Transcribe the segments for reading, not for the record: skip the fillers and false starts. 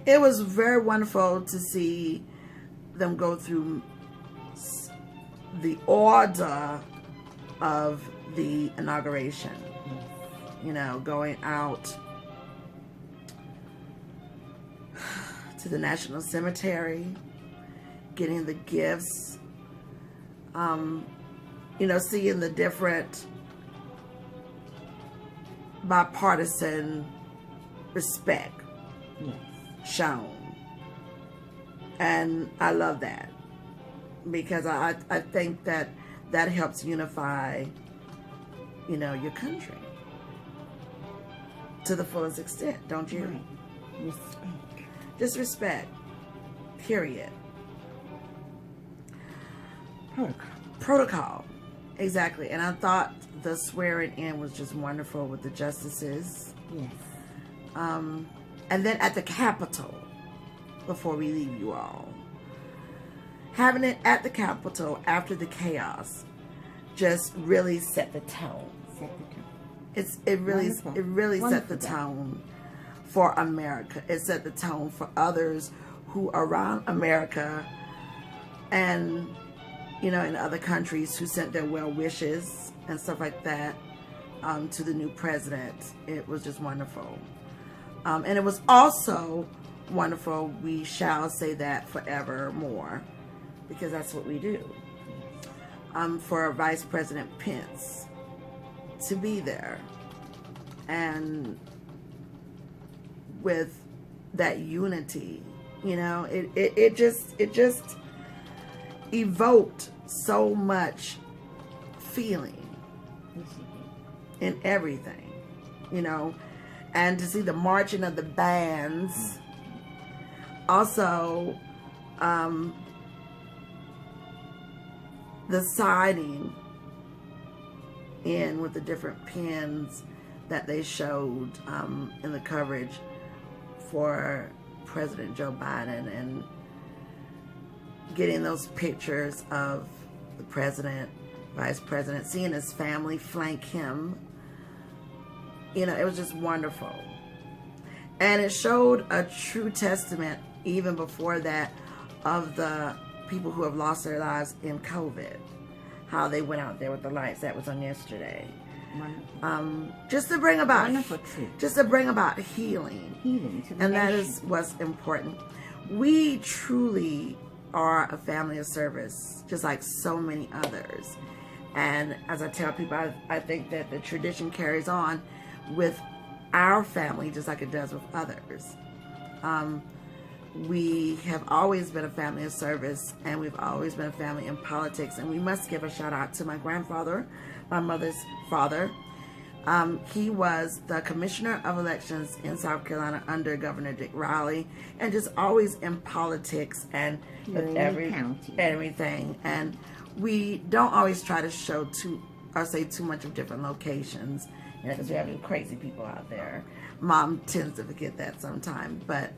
It was very wonderful to see them go through the order of the inauguration. You know, going out to the National Cemetery, getting the gifts, you know, seeing the different bipartisan respect shown. And I love that, because I think that that helps unify, you know, your country to the fullest extent, don't you? Right. Respect. Just respect, period. Protocol, exactly. And I thought the swearing in was just wonderful with the justices. Yes. And then at the Capitol, before we leave you all, having it at the Capitol after the chaos just really set the tone. Set the tone. It really Wonderful. set the tone for America. It set the tone for others who are around America and, you know, in other countries who sent their well wishes and stuff like that to the new president. It was just wonderful. And it was also wonderful, we shall say that forevermore, because that's what we do. For Vice President Pence to be there, and with that unity, you know, it just evoked so much feeling in everything, you know. And to see the marching of the bands, also the signing in with the different pins that they showed in the coverage for President Joe Biden, and getting those pictures of the president, vice president, seeing his family flank him. You know, it was just wonderful. And it showed a true testament, even before that, of the people who have lost their lives in COVID. How they went out there with the lights. That was on yesterday. Wonderful. Just to bring about healing. Healing to the And that nation. is what's important. We truly are a family of service, just like so many others. And as I tell people, I think that the tradition carries on with our family just like it does with others. We have always been a family of service, and we've always been a family in politics. And we must give a shout out to my grandfather, my mother's father. He was the commissioner of elections in South Carolina under Governor Dick Riley, and just always in politics and with everything. And we don't always try to show say too much of different locations, you know, because we have crazy people out there. Mom tends to forget that sometimes, but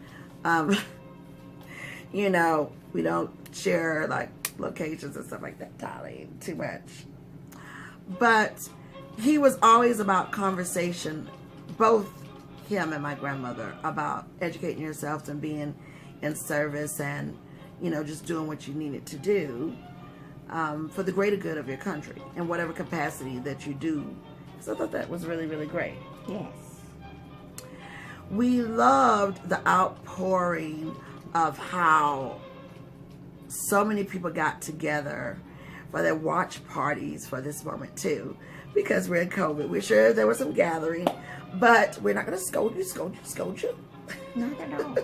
you know, we don't share like locations and stuff like that, Dolly, too much. But he was always about conversation, both him and my grandmother, about educating yourselves and being in service, and, you know, just doing what you needed to do for the greater good of your country in whatever capacity that you do. So I thought that was really, really great. Yes. We loved the outpouring of how so many people got together for their watch parties for this moment too, because we're in COVID. We're sure there was some gathering, but we're not going to scold you. Not at all.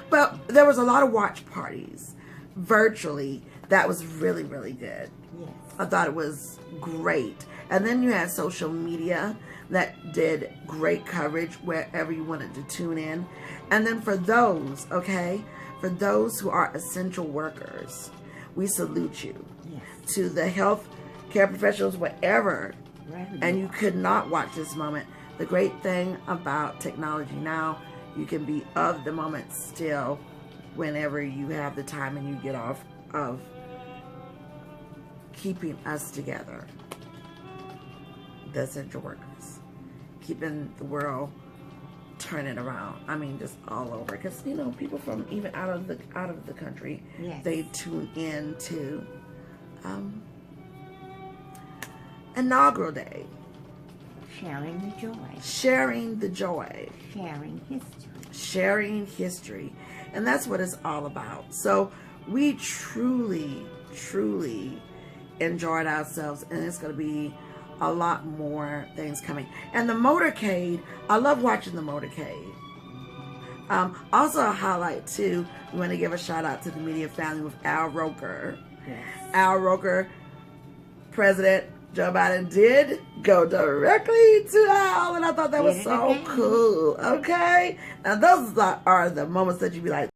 But there was a lot of watch parties virtually. That was really, really good. Yes. I thought it was great. And then you had social media that did great coverage wherever you wanted to tune in. And then for those, okay, for those who are essential workers, we salute you. Yes. To the health care professionals, whatever, Right. and you could not watch this moment. The great thing about technology now, you can be of the moment still whenever you have the time and you get off of keeping us together, the essential workers, keeping the world turn it around. I mean, just all over. Because, you know, people from even out of the country, Yes. they tune in to Inaugural Day. Sharing the joy. Sharing the joy. Sharing history. Sharing history. And that's what it's all about. So we truly, truly enjoyed ourselves, and it's going to be a lot more things coming. And the motorcade, I love watching the motorcade. Also a highlight too, we want to give a shout out to the media family with Al Roker. Yes. Al Roker, President Joe Biden did go directly to Al, and I thought that was so cool. Okay, now those are the moments that you be like,